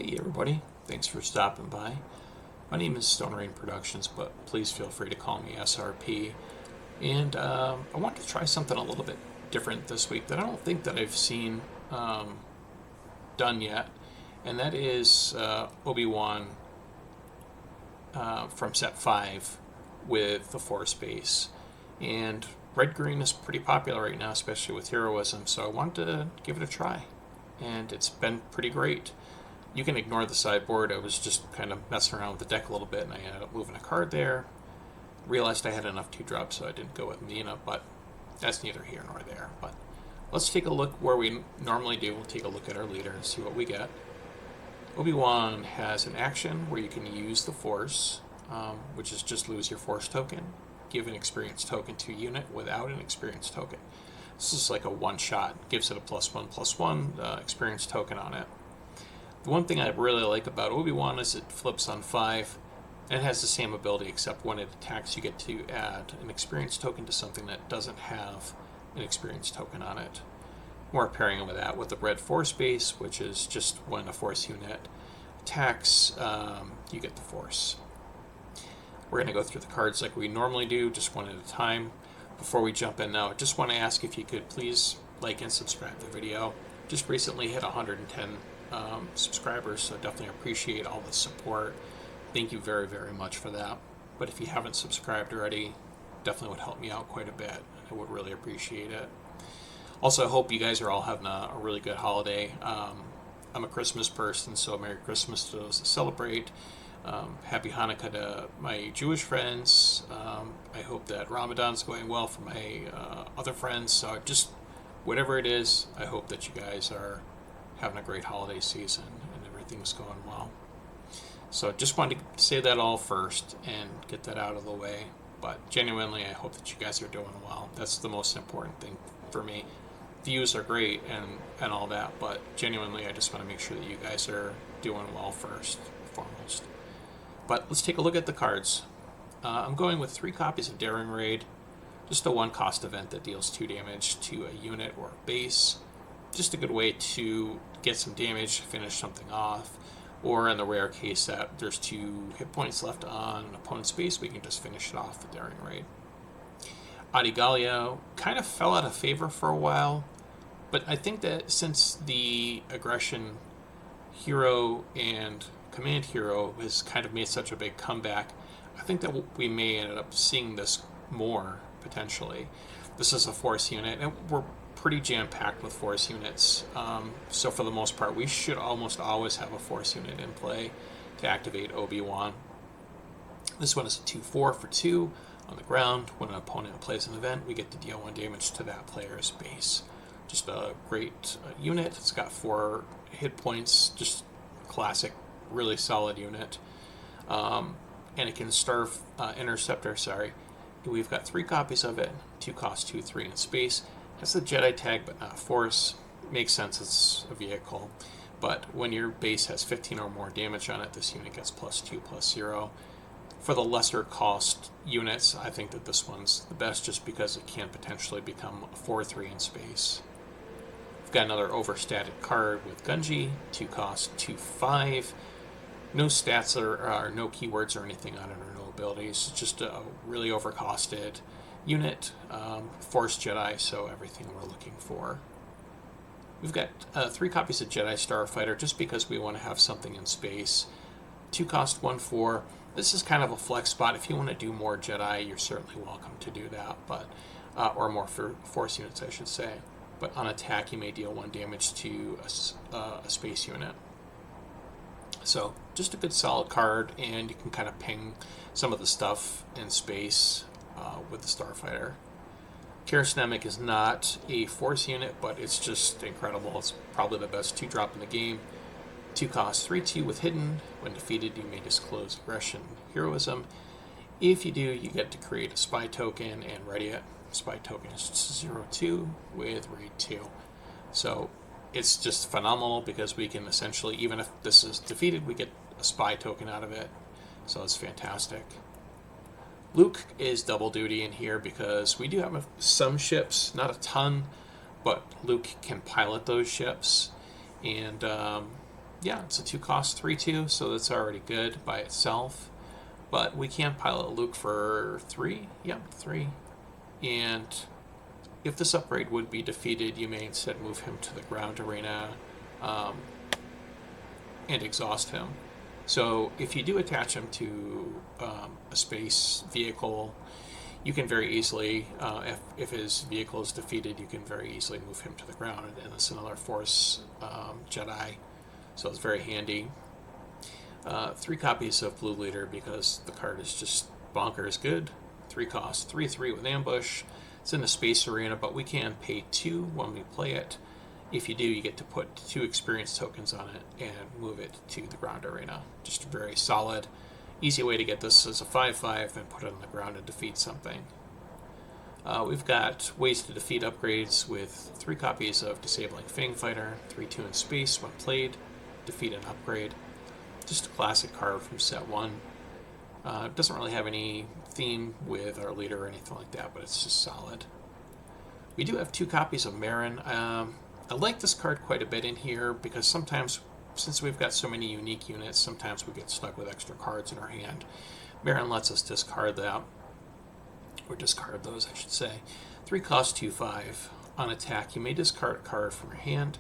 Hey everybody, thanks for stopping by. My name is Stone Rain Productions, but please feel free to call me SRP. And I want to try something a little bit different this week that I don't think that I've seen done yet, and that is Obi-Wan from Set 5 with the Force base. And red-green is pretty popular right now, especially with heroism, so I wanted to give it a try, and it's been pretty great. You can ignore the sideboard. I was just kind of messing around with the deck a little bit, and I ended up moving a card there. Realized I had enough 2-drops, so I didn't go with Mina, but that's neither here nor there. But let's take a look where we normally do. We'll take a look at our leader and see what we get. Obi-Wan has an action where you can use the Force, which is just lose your Force token, give an experience token to a unit without an experience token. This is like a one-shot, gives it a +1/+1 experience token on it. The one thing I really like about Obi-Wan is it flips on 5 and it has the same ability, except when it attacks you get to add an experience token to something that doesn't have an experience token on it. We're pairing with that with the red Force base, which is just when a Force unit attacks, you get the Force. We're going to go through the cards like we normally do, just one at a time. Before we jump in now, I just want to ask if you could please like and subscribe to the video. Just recently hit 110 subscribers, so definitely appreciate all the support. Thank you very, very much for that. But if you haven't subscribed already, definitely would help me out quite a bit. I would really appreciate it. Also, I hope you guys are all having a really good holiday. I'm a Christmas person, so Merry Christmas to those that celebrate. Happy Hanukkah to my Jewish friends. I hope that Ramadan's going well for my other friends. So just whatever it is, I hope that you guys are having a great holiday season and everything's going well. So just wanted to say that all first and get that out of the way. But genuinely, I hope that you guys are doing well. That's the most important thing for me. Views are great and all that, but genuinely, I just want to make sure that you guys are doing well first and foremost. But let's take a look at the cards. I'm going with 3 copies of Daring Raid, just a 1-cost event that deals 2 damage to a unit or a base. Just a good way to get some damage, finish something off, or in the rare case that there's 2 hit points left on an opponent's base, we can just finish it off with Daring Raid. Gallia kind of fell out of favor for a while, but I think that since the Aggression Hero and Command Hero has kind of made such a big comeback, I think that we may end up seeing this more, potentially. This is a Force unit, and we're pretty jam-packed with Force units, so for the most part, we should almost always have a Force unit in play to activate Obi-Wan. This one is a 2/4 for 2 on the ground. When an opponent plays an event, we get to deal 1 damage to that player's base. Just a great unit. It's got 4 hit points, just classic, really solid unit. And it can starve Interceptor, We've got 3 copies of it, 2 cost, 2, 3 in space. It's a Jedi tag, but not Force. Makes sense, it's a vehicle. But when your base has 15 or more damage on it, this unit gets +2/+0. For the lesser cost units, I think that this one's the best just because it can potentially become a 4/3 in space. We've got another overstated card with Gunji, 2 cost, 2, 5. No stats or no keywords or anything on it, or no abilities. It's just a really overcosted unit, Force Jedi, so everything we're looking for. We've got 3 copies of Jedi Starfighter just because we want to have something in space. 2 cost, 1/4. This is kind of a flex spot. If you want to do more Jedi, you're certainly welcome to do that, but or more for Force units, I should say. But on attack, you may deal 1 damage to a space unit. So just a good solid card, and you can kind of ping some of the stuff in space with the Starfighter. Karasnemic is not a Force unit, but it's just incredible. It's probably the best 2-drop in the game. 2 cost, 3/2 with Hidden. When defeated, you may disclose Aggression Heroism. If you do, you get to create a Spy token and ready it. Spy token is 0/2 with Raid 2. So it's just phenomenal because we can essentially, even if this is defeated, we get a Spy token out of it. So it's fantastic. Luke is double duty in here because we do have some ships, not a ton, but Luke can pilot those ships. And Yeah, it's a 2-cost 3/2, so that's already good by itself. But we can pilot Luke for 3. Yep, 3. And if this upgrade would be defeated, you may instead move him to the ground arena um, and exhaust him. So if you do attach him to a space vehicle, you can very easily, if his vehicle is defeated, you can very easily move him to the ground, and it's another Force Jedi, so it's very handy. 3 copies of Blue Leader because the card is just bonkers good. 3 cost, 3/3 with ambush. It's in the space arena, but we can pay 2 when we play it. If you do, you get to put 2 experience tokens on it and move it to the ground arena. Just very solid, easy way to get this as a 5/5 and put it on the ground and defeat something. We've got ways to defeat upgrades with 3 copies of Disabling Fang Fighter, 3/2 in space when played, defeat an upgrade. Just a classic card from set 1. It doesn't really have any theme with our leader or anything like that, but it's just solid. We do have 2 copies of Marin. I like this card quite a bit in here because sometimes, since we've got so many unique units, sometimes we get stuck with extra cards in our hand. Marin lets us discard that, or discard those, I should say. 3 cost 2/5. On attack, you may discard a card from your hand.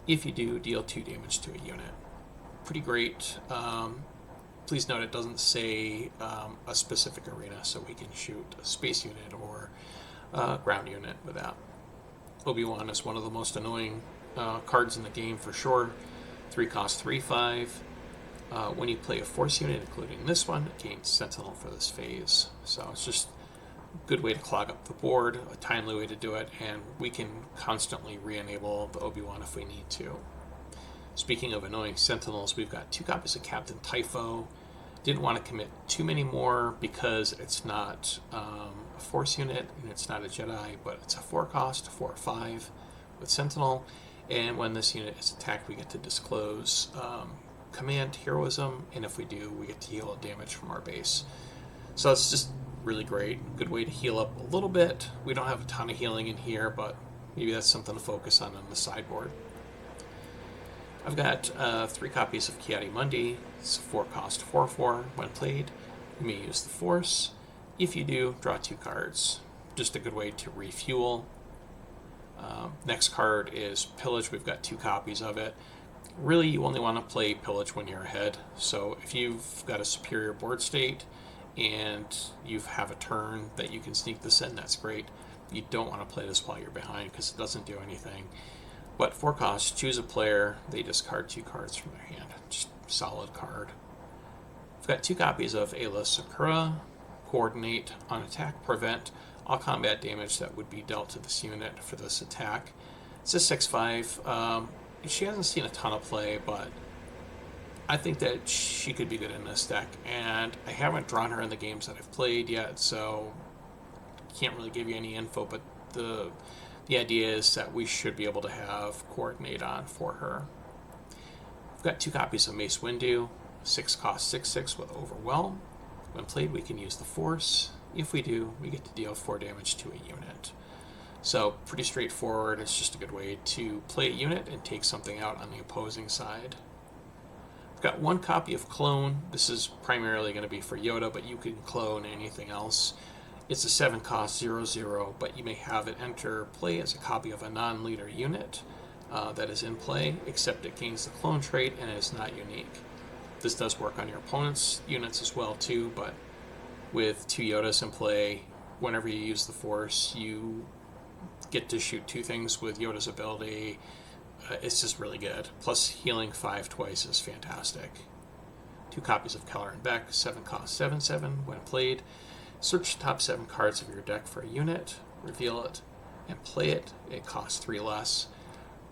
If you do, deal 2 damage to a unit. Pretty great. Please note it doesn't say a specific arena, so we can shoot a space unit or a ground unit with that. Obi-Wan is one of the most annoying cards in the game for sure. 3 cost 3/5. When you play a Force unit, including this one, it gains Sentinel for this phase. So it's just a good way to clog up the board, a timely way to do it, and we can constantly re-enable the Obi-Wan if we need to. Speaking of annoying Sentinels, we've got 2 copies of Captain Typho. Didn't want to commit too many more because it's not a Force unit and it's not a Jedi, but it's a 4 cost, 4/5 with Sentinel. And when this unit is attacked, we get to disclose command heroism, and if we do, we get to heal damage from our base. So it's just really great. Good way to heal up a little bit. We don't have a ton of healing in here, but maybe that's something to focus on the sideboard. I've got 3 copies of Ki-Adi-Mundi. It's 4 cost, 4/4. When played, you may use the Force. If you do, draw 2 cards. Just a good way to refuel. Next card is Pillage. We've got 2 copies of it. Really, you only want to play Pillage when you're ahead. So if you've got a superior board state and you have a turn that you can sneak this in, that's great. You don't want to play this while you're behind because it doesn't do anything. But 4 costs, choose a player, they discard 2 cards from their hand. Just solid card. I've got 2 copies of Ayla Sakura. Coordinate, on attack, prevent all combat damage that would be dealt to this unit for this attack. It's a 6/5. She hasn't seen a ton of play, but I think that she could be good in this deck. And I haven't drawn her in the games that I've played yet, so can't really give you any info, but the idea is that we should be able to have Coordinate on for her. We've got 2 copies of Mace Windu, 6 cost 6/6 with Overwhelm. When played, we can use the Force. If we do, we get to deal 4 damage to a unit. So pretty straightforward. It's just a good way to play a unit and take something out on the opposing side. I've got 1 copy of Clone. This is primarily going to be for Yoda, but you can clone anything else. It's a 7 cost 0/0, but you may have it enter play as a copy of a non-leader unit that is in play, except it gains the clone trait and it is not unique. This does work on your opponent's units as well too, but with 2 Yodas in play, whenever you use the Force, you get to shoot 2 things with Yoda's ability. It's just really good. Plus healing 5 twice is fantastic. 2 copies of Keller and Beck, 7 cost 7/7 when played. Search the top 7 cards of your deck for a unit, reveal it, and play it. It costs 3 less.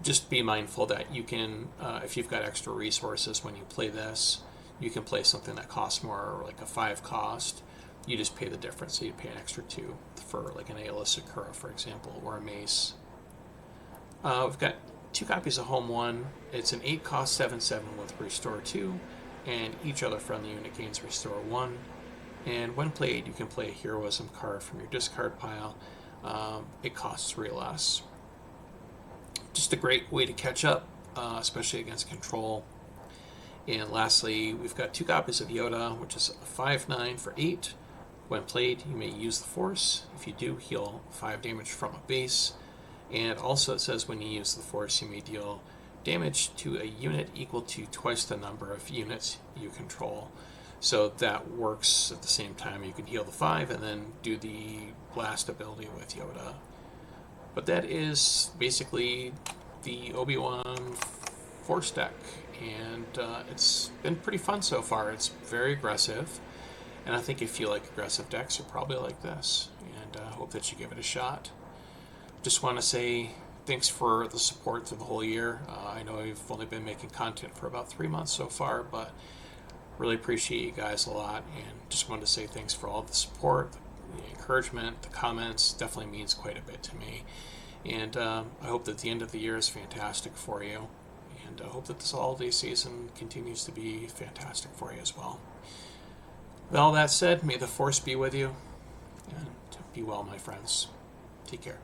Just be mindful that you can, if you've got extra resources when you play this, you can play something that costs more, like a 5 cost. You just pay the difference, so you pay an extra 2 for like an Ayla Sakura, for example, or a Mace. We've got 2 copies of Home 1. It's an 8 cost 7/7 with Restore 2, and each other friendly unit gains Restore 1. And when played, you can play a Heroism card from your discard pile. It costs 3 less. Just a great way to catch up, especially against Control. And lastly, we've got 2 copies of Yoda, which is a 5/9 for 8. When played, you may use the Force. If you do, heal 5 damage from a base. And also it says when you use the Force, you may deal damage to a unit equal to twice the number of units you control. So that works at the same time. You can heal the 5 and then do the blast ability with Yoda. But that is basically the Obi-Wan Force deck, and it's been pretty fun so far. It's very aggressive, and I think if you like aggressive decks, you're probably like this, and I hope that you give it a shot. Just want to say thanks for the support through the whole year. I know I've only been making content for about 3 months so far, but really appreciate you guys a lot, and just wanted to say thanks for all the support, the encouragement, the comments. Definitely means quite a bit to me. And I hope that the end of the year is fantastic for you. And I hope that this holiday season continues to be fantastic for you as well. With all that said, may the Force be with you. And be well, my friends. Take care.